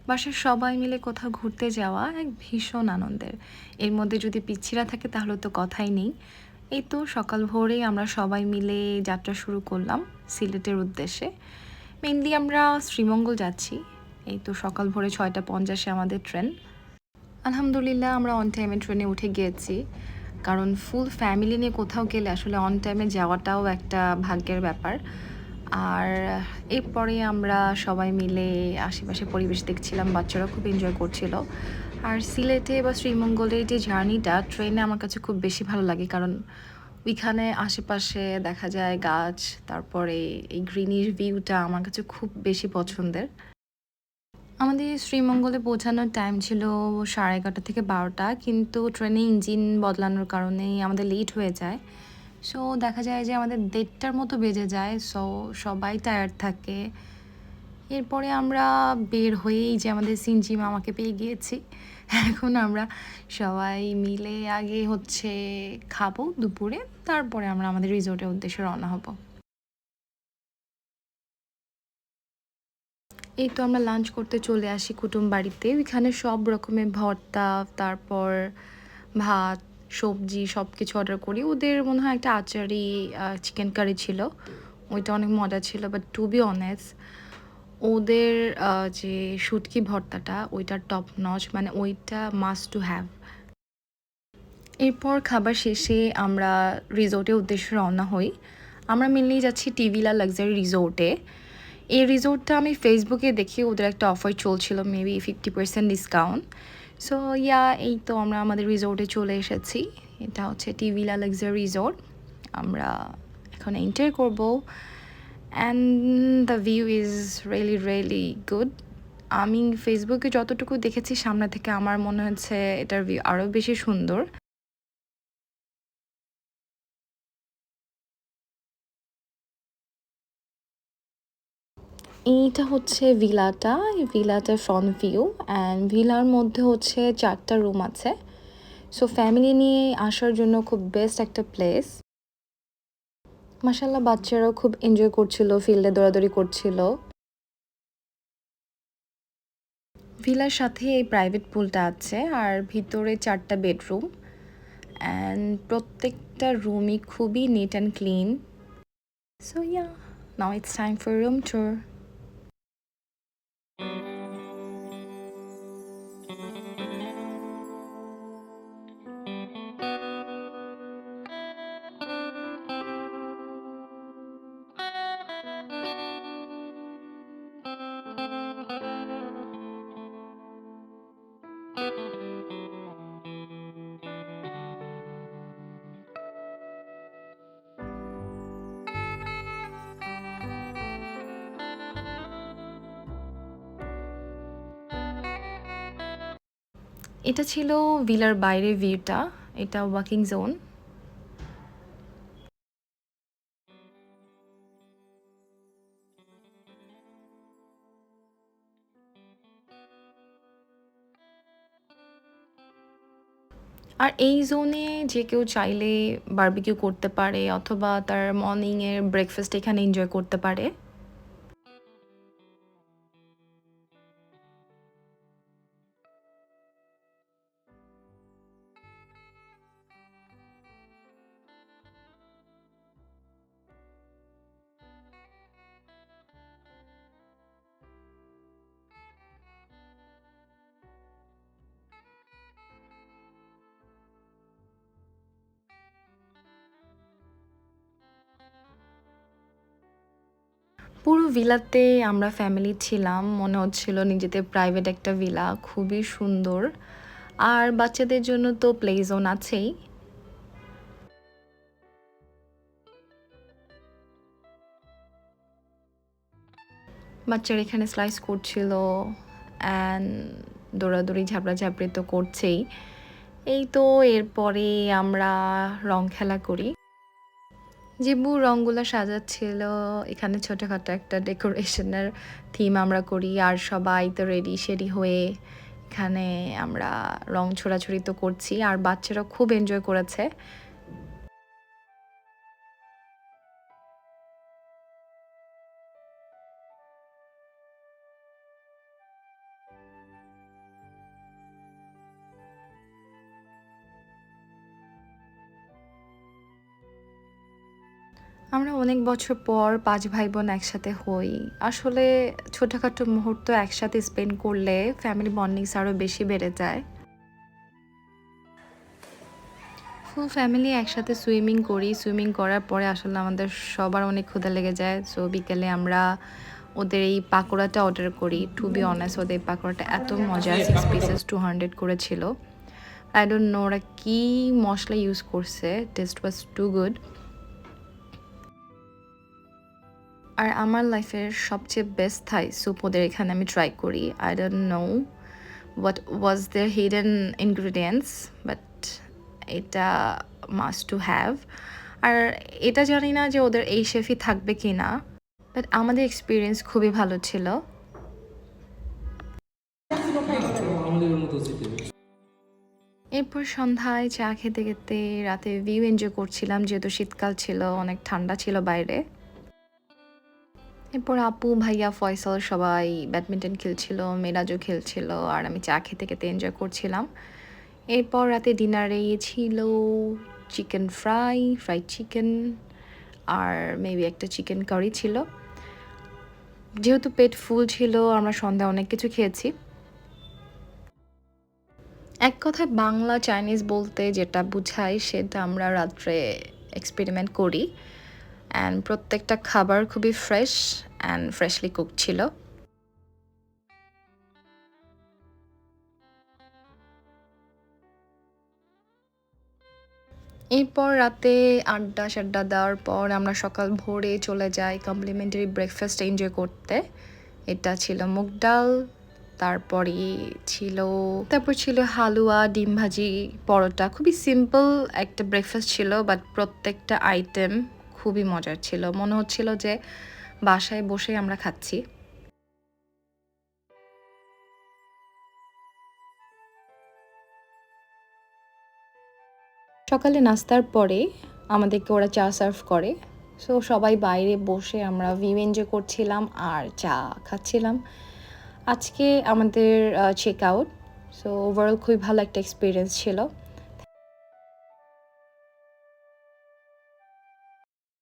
বাসার সবাই মিলে কোথাও ঘুরতে যাওয়া এক ভীষণ আনন্দের। এর মধ্যে যদি পিচ্ছিরা থাকে তাহলে তো কথাই নেই। এই তো সকাল ভোরেই আমরা সবাই মিলে যাত্রা শুরু করলাম সিলেটের উদ্দেশ্যে। মেইনলি আমরা শ্রীমঙ্গল যাচ্ছি। এই তো সকাল ভোরে 6:50-এ আমাদের ট্রেন। আলহামদুলিল্লাহ আমরা অন টাইমে ট্রেনে উঠে গিয়েছি, কারণ ফুল ফ্যামিলি নিয়ে কোথাও গেলে আসলে অন টাইমে যাওয়াটাও একটা ভাগ্যের ব্যাপার। আর এরপরে আমরা সবাই মিলে আশেপাশে পরিবেশ দেখছিলাম, বাচ্চারা খুব এনজয় করছিল। আর সিলেটে বা শ্রীমঙ্গলের যে জার্নিটা ট্রেনে আমার কাছে খুব বেশি ভালো লাগে, কারণ ওইখানে আশেপাশে দেখা যায় গাছ, তারপরে এই গ্রিনিশ ভিউটা আমার কাছে খুব বেশি পছন্দের। আমাদের শ্রীমঙ্গলে পৌঁছানোর টাইম ছিল 11:30 থেকে 12টা, কিন্তু ট্রেনে ইঞ্জিন বদলানোর কারণে আমাদের লেট হয়ে যায়। সো দেখা যায় যে আমাদের 1:30টার মতো বেজে যায়। সো সবাই টায়ার্ড থাকে। এরপরে আমরা বের হয়েই যে আমাদের সিনজি মামাকে পেয়ে গিয়েছি। এখন আমরা সবাই মিলে আগে হচ্ছে খাবো দুপুরে, তারপরে আমরা আমাদের রিসোর্টের উদ্দেশ্যে রওনা হব। এই তো আমরা লাঞ্চ করতে চলে আসি কুটুম বাড়িতে। ওইখানে সব রকমের ভর্তা, তারপর ভাত, সবজি সব কিছু অর্ডার করি। ওদের মনে হয় একটা আচারি চিকেন কারি ছিল। ওইটা অনেক মজা ছিল। বাট টু বি অনেস্ট, ওদের যে শুটকি ভর্তাটা ওইটা টপ নচ, মানে ওইটা মাস্ট টু হ্যাভ। এরপর খাবার শেষে আমরা রিসোর্টের উদ্দেশ্যে রওনা হই। আমরা মেনলি যাচ্ছি টিভিলা লাক্সারি রিসোর্টে। এই রিসোর্টটা আমি ফেসবুকে দেখি ওদের একটা অফার চলছিল, মেবি 50% ডিসকাউন্ট। সো ইয়া, এই তো আমরা আমাদের রিসোর্টে চলে এসেছি। এটা হচ্ছে টিভিলা লাক্সারি রিসোর্ট। আমরা এখন এন্টার করব, and the view is really really good. আমি ফেসবুকে যতটুকু দেখেছি সামনে থেকে, আমার মনে হচ্ছে এটার ভিউ আরও বেশি সুন্দর। এইটা হচ্ছে ভিলাটা, এই ভিলাটার ফ্রন্ট ভিউ। অ্যান্ড ভিলার মধ্যে হচ্ছে 4টা রুম আছে। সো ফ্যামিলি নিয়ে আসার জন্য খুব বেস্ট একটা প্লেস। মাশাল্লাহ বাচ্চারাও খুব এনজয় করছিল, ফিল্ডে দৌড়াদৌড়ি করছিল। ভিলার সাথে এই প্রাইভেট পুলটা আছে, আর ভিতরে 4টা বেডরুম। অ্যান্ড প্রত্যেকটা রুমই খুবই neat and clean. So yeah, now it's time for room tour. এটা ছিল ভিলার বাইরের ভিউটা। এটা ওয়াকিং জোন। আর এই জোনে যে কেউ চাইলে বারবিকিউ করতে পারে, অথবা তার মর্নিংয়ের ব্রেকফাস্ট এখানে এনজয় করতে পারে। পুরো ভিলাতে আমরা ফ্যামিলি ছিলাম, মনে হচ্ছিল নিজেদের প্রাইভেট একটা ভিলা, খুবই সুন্দর। আর বাচ্চাদের জন্য তো প্লে জোন আছেই। বাচ্চারা এখানে স্লাইস করছিল, অ্যান্ড দৌড়াদৌড়ি ঝাপড়াঝাপড়ি তো করছেই। এই তো এরপরে আমরা রং খেলা করি। জিব্বু রঙগুলো সাজাচ্ছিল। এখানে ছোটোখাটো একটা ডেকোরেশনের থিম আমরা করি, আর সবাই তো রেডি শেডি হয়ে এখানে আমরা রং ছোড়াছুড়ি তো করছি, আর বাচ্চারা খুব এনজয় করেছে। আমরা অনেক বছর পর ৫ ভাই-বোন একসাথে হই। আসলে ছোটখাটো মুহূর্ত একসাথে স্পেন্ড করলে ফ্যামিলি বন্ডিংস আরও বেশি বেড়ে যায়। ফুল ফ্যামিলি একসাথে সুইমিং করি। সুইমিং করার পরে আসলে আমাদের সবার অনেক ক্ষুধা লেগে যায়। সো বিকেলে আমরা ওদের এই পাকোড়াটা অর্ডার করি। টু বি অনেস্ট ওদের এই পাকোড়াটা এত মজা 6 পিসেস 200 করে ছিল। আই ডোন্ট নো ওরা কি মসলা ইউজ করছে। টেস্ট ওয়াজ টু গুড। আর আমার লাইফের সবচেয়ে বেস্ট থাই স্যুপ ওদের এখানে আমি ট্রাই করি। I don't know what was there hidden ingredients but এটা মাস্ট টু হ্যাভ। আর এটা জানি না যে ওদের এই শেফই থাকবে কি না, বাট আমাদের এক্সপিরিয়েন্স খুবই ভালো ছিল। এরপর সন্ধ্যায় চা খেতে খেতে রাতে ভিউ এনজয় করছিলাম, যেহেতু শীতকাল ছিল, অনেক ঠান্ডা ছিল বাইরে। এরপর আপু, ভাইয়া, ফয়সাল সবাই ব্যাডমিন্টন খেলছিল, মেরাজও খেলছিল, আর আমি চা খেতে খেতে এনজয় করছিলাম। এরপর রাতে ডিনারে ছিল চিকেন ফ্রাই, ফ্রাইড চিকেন, আর মেবি একটা চিকেন কারি ছিল। যেহেতু পেট ফুল ছিল, আমরা সন্ধ্যায় অনেক কিছু খেয়েছি। এক কথায় বাংলা চাইনিজ বলতে যেটা বুঝায় সেটা আমরা রাত্রে এক্সপেরিমেন্ট করি। অ্যান্ড প্রত্যেকটা খাবার খুবই ফ্রেশ অ্যান্ড ফ্রেশলি কুক ছিল। এরপর রাতে আড্ডা দেওয়ার পর আমরা সকাল ভোরে চলে যাই কমপ্লিমেন্টারি ব্রেকফাস্ট এনজয় করতে। এটা ছিল মুগ ডাল, তারপর ছিল হালুয়া, ডিম ভাজি, পরোটা। খুবই সিম্পল একটা ব্রেকফাস্ট ছিল, বাট প্রত্যেকটা আইটেম খুবই মজার ছিল। মনে হচ্ছিল যে বাসায় বসে আমরা খাচ্ছি। সকালে নাস্তার পরে আমাদেরকে ওরা চা সার্ভ করে। সো সবাই বাইরে বসে আমরা ভিউ এনজয় করছিলাম আর চা খাচ্ছিলাম। আজকে আমাদের চেক আউট। সো ওভারঅল খুবই ভালো একটা এক্সপিরিয়েন্স ছিল।